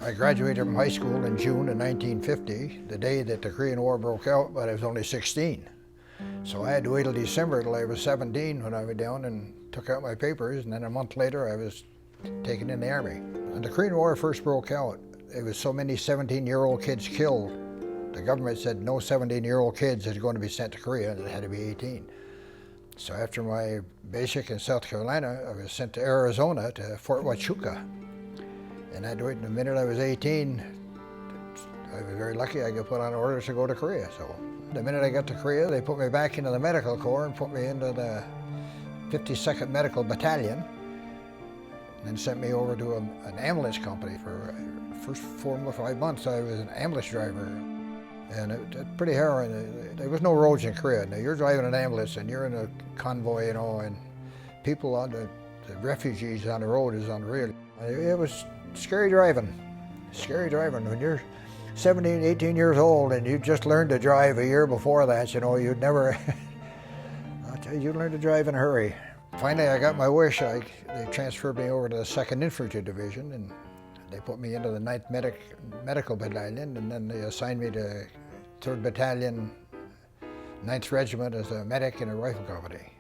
I graduated from high school in June of 1950, the day that the Korean War broke out, but I was only 16. So I had to wait till December till I was 17 when I went down and took out my papers, and then a month later I was taken in the Army. When the Korean War first broke out, there was so many 17-year-old kids killed. The government said no 17-year-old kids is going to be sent to Korea, and it had to be 18. So after my basic in South Carolina, I was sent to Arizona to Fort Huachuca. And I had to wait. The minute I was 18, I was very lucky I got put on orders to go to Korea. So the minute I got to Korea, they put me back into the medical corps and put me into the 52nd Medical Battalion, and then sent me over to an ambulance company. For the first 4 or 5 months, I was an ambulance driver. And it was pretty harrowing. There was no roads in Korea. Now you're driving an ambulance and you're in a convoy, you know, and people on the refugees on the road is unreal. It was scary driving, When you're 17, 18 years old and you just learned to drive a year before that, you know, you'd never, I'll tell you, learn to drive in a hurry. Finally, I got my wish. They transferred me over to the 2nd Infantry Division, and they put me into the 9th Medical Battalion, and then they assigned me to 3rd Battalion, 9th Regiment as a medic in a rifle company.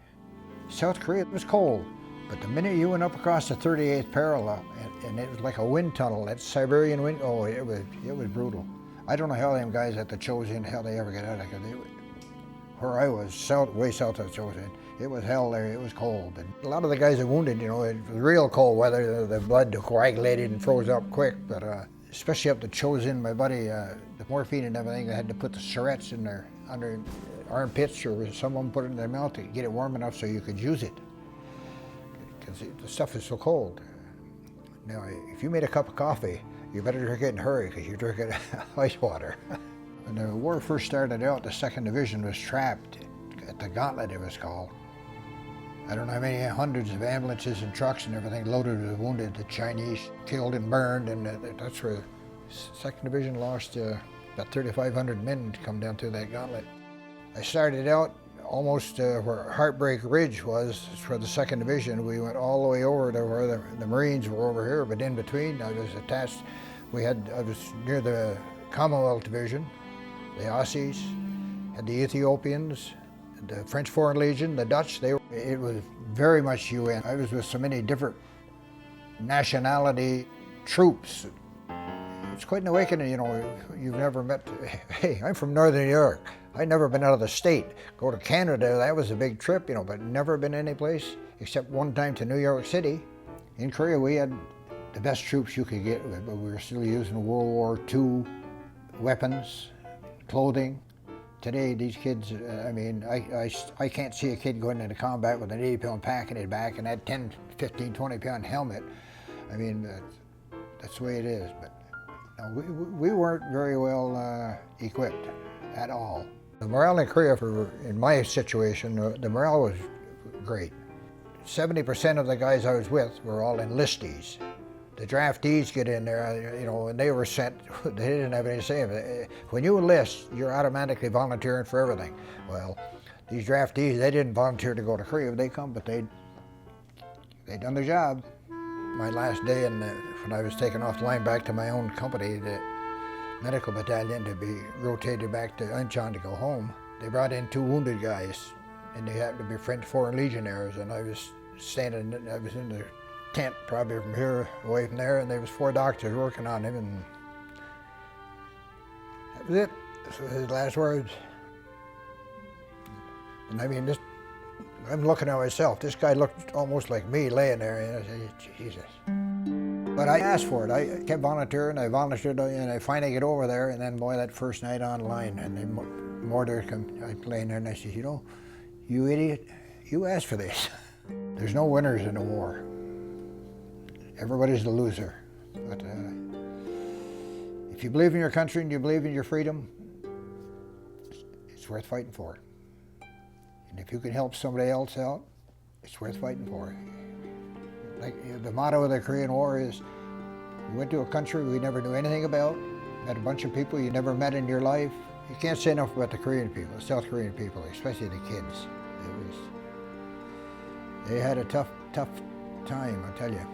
South Korea was cold, but the minute you went up across the 38th parallel, and it was like a wind tunnel, that Siberian wind, oh, it was brutal. I don't know how them guys at the Chosin, how they ever get out of it. Where I was, way south of Chosin, it was hell there, it was cold. And a lot of the guys that wounded, you know, it was real cold weather, the blood coagulated and froze up quick, but especially up the Chosin, my buddy, the morphine and everything, they had to put the syringes in their under armpits, or someone put it in their mouth to get it warm enough so you could use it, because the stuff is so cold. Now, if you made a cup of coffee, you better drink it in a hurry, because you're drinking ice water. When the war first started out, the 2nd Division was trapped at the Gauntlet, it was called. I don't know how many hundreds of ambulances and trucks and everything loaded with wounded. The Chinese killed and burned, and that's where the 2nd Division lost about 3,500 men to come down through that Gauntlet. I started out almost where Heartbreak Ridge was for the 2nd Division. We went all the way over to where the Marines were over here, but in between I was attached. I was near the Commonwealth Division, the Aussies, had the Ethiopians, the French Foreign Legion, the Dutch. It was very much UN. I was with so many different nationality troops. It's quite an awakening, you know. You've never met, hey, I'm from Northern New York. I'd never been out of the state. Go to Canada, that was a big trip, you know, but never been any place except one time to New York City. In Korea, we had the best troops you could get, but we were still using World War II weapons, clothing. Today, these kids, I mean, I can't see a kid going into combat with an 80-pound pack in his back and that 10, 15, 20-pound helmet. I mean, that's the way it is. But no, we weren't very well equipped at all. The morale in Korea, in my situation, the morale was great. 70% of the guys I was with were all enlistees. The draftees get in there, you know, and they were sent, they didn't have any to say. When you enlist, you're automatically volunteering for everything. Well, these draftees, they didn't volunteer to go to Korea. They come, but they done their job. My last day when I was taken off the line back to my own company, the medical battalion, to be rotated back to Incheon to go home, they brought in 2 wounded guys, and they happened to be French Foreign Legionnaires, and I was in the tent probably from here away from there, and there was 4 doctors working on him, and that was it. Those were his last words. And I mean, I'm looking at myself. This guy looked almost like me laying there, and I said, Jesus. But I asked for it. I kept volunteering, I volunteered, and I finally get over there, and then boy, that first night online, and then mortar come, I laying there, and I said, you know, you idiot, you asked for this. There's no winners in the war. Everybody's the loser. But if you believe in your country and you believe in your freedom, it's worth fighting for. And if you can help somebody else out, it's worth fighting for. Like the motto of the Korean War is, we went to a country we never knew anything about, met a bunch of people you never met in your life. You can't say enough about the Korean people, the South Korean people, especially the kids. They had a tough time, I tell you.